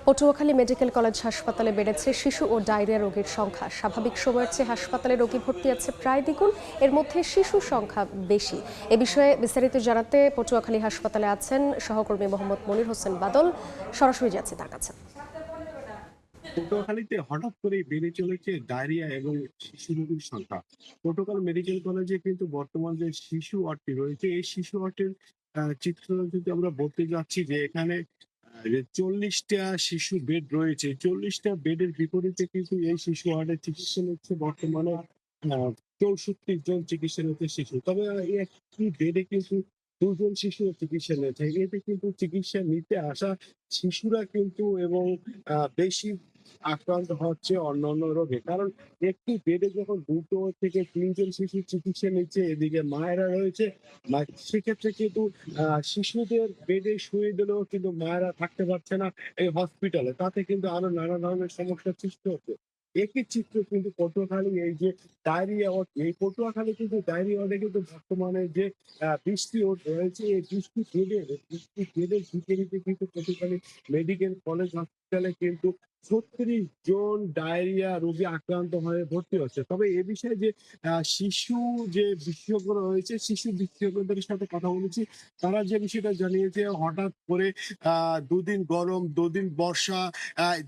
Patuakhali medical college হাসপাতালে বেড়েছে শিশু ও ডায়রিয়া রোগীর সংখ্যা। স্বাভাবিক সময়ের চেয়ে হাসপাতালে রোগী ভর্তি আছে প্রায় দ্বিগুণ, এর মধ্যে শিশুর সংখ্যা বেশি। এ বিষয়ে বিস্তারিত জানাতে পটুয়াখালী হাসপাতালে আছেন সহকর্মী মোহাম্মদ মনির হোসেন বাদল। সরাসরি যাচ্ছে তার কাছে। পটুয়াখালীতে হঠাৎ করেই বেড়ে চলেছে ডায়রিয়া এবং শিশু রোগীর সংখ্যা। পটুয়াখালী মেডিকেল কলেজে কিন্তু বর্তমান যে শিশু ওয়ার্ডটি রয়েছে, এই শিশু ওয়ার্ডের চিত্র যদি আমরা বলতে যাচ্ছি যে এখানে যে 40টা শিশু বেড রয়েছে, 40টা বেডের বিপরীতে কিন্তু এই শিশু ওয়ার্ডে চিকিৎসা নিচ্ছে বর্তমানে 64 জন চিকিৎসা নিচ্ছে শিশু। তবে এই একটি বেডে কিন্তু 2 জন শিশু চিকিৎসা নিয়েছে। এতে কিন্তু চিকিৎসা নিতে আসা শিশুরা কিন্তু এবং বেশি আক্রান্ত হচ্ছে অন্যান্য রোগে। কারণ একটি বেডে যখন 2 থেকে 3 জন শিশু চিকিৎসা নিচ্ছে, এদিকে মায়েরা রয়েছে। সেক্ষেত্রে কিন্তু শিশুদের বেডে শুইয়ে দিলেও কিন্তু মায়েরা থাকতে পারছে না এই হসপিটালে। তাতে কিন্তু আরো নানা ধরনের সমস্যার সৃষ্টি হচ্ছে। একই চিত্র কিন্তু পটুয়াখালী এই যে ডায়রিয়া ওয়ার্ড, এই পটুয়াখালী কিন্তু ডায়রিয়া ওয়ার্ডে কিন্তু বর্তমানে যে 20টি ওয়ার্ড রয়েছে, এই 20টি বেডের বিপরীতে কিন্তু পটুয়াখালী মেডিকেল কলেজ হসপিটালে কিন্তু 36 জন ডায়রিয়া রোগী আক্রান্ত হয়ে ভর্তি হচ্ছে। তবে এ বিষয়ে যে শিশু যে বিশেষজ্ঞরা রয়েছে, শিশু বিশেষজ্ঞদের সাথে কথা বলেছি। তারা যে বিষয়টা জানিয়েছে, হঠাৎ করে ২ দিন গরম, ২ দিন বর্ষা,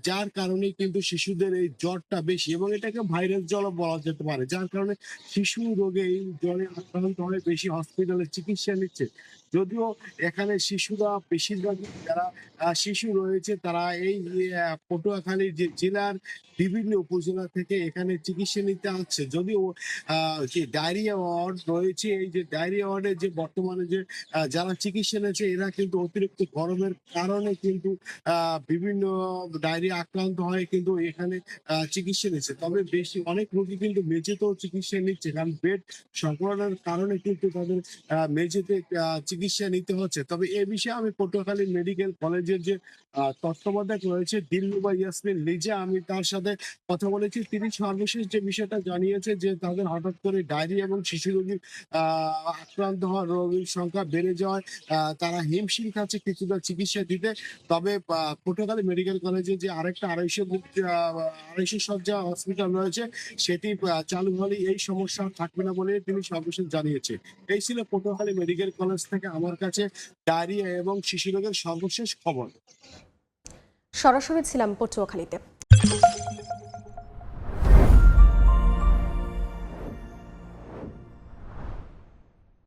যার কারণে কিন্তু শিশুদের এই জ্বরটা বেশি এবং এটাকে ভাইরাস জ্বরও বলা যেতে পারে। যার কারণে শিশু রোগে এই জ্বরে আক্রান্ত হয়ে বেশি হসপিটালে চিকিৎসা নিচ্ছে। যদিও এখানে শিশুরা বেশিরভাগই যারা শিশু রয়েছে তারা এই পটুয়াখালী যে জেলার বিভিন্ন উপজেলা থেকে এখানে চিকিৎসা নিতে আসছে। যদিও যে ডায়রিয়া ওয়ার্ড রয়েছে, এই যে ডায়রিয়া ওয়ার্ডে যে বর্তমানে যে যারা চিকিৎসা নিচ্ছে এরা কিন্তু অতিরিক্ত গরমের কারণে কিন্তু বিভিন্ন ডায়রিয়া আক্রান্ত হয়ে কিন্তু এখানে চিকিৎসা নিচ্ছে। তবে বেশি অনেক রোগী কিন্তু মেঝেতেও চিকিৎসা নিচ্ছে, কারণ বেড সংকলনের কারণে কিন্তু তাদের মেঝেতে চিকিৎসা নিতে হচ্ছে। তবে এ বিষয়ে আমি পটুয়াখালী মেডিকেল কলেজের যে তত্ত্বাবধায়ক রয়েছে দিলরুবা ইয়াসমিন লিজা, আমি তার সাথে কথা বলেছি। তিনি সর্বশেষ যে বিষয়টা জানিয়েছে যে তাদের হঠাৎ করে ডায়রিয়া এবং শিশু রোগীর আক্রান্ত হওয়া রোগীর সংখ্যা বেড়ে যাওয়ায় তারা হিমশিম খাচ্ছে কিছুটা চিকিৎসা দিতে। তবে পটুয়াখালী মেডিকেল কলেজে যে আরেকটা 250 শয্যা হসপিটাল রয়েছে, সেটি চালু হলে এই সমস্যা থাকবে না বলে তিনি সর্বশেষ জানিয়েছে। এই ছিল পটুয়াখালী মেডিকেল কলেজ থেকে আমার কাছে ডায়রিয়া এবং শিশু রোগের সর্বশেষ খবর। সরাসরি ছিলাম পটুয়াখালীতে।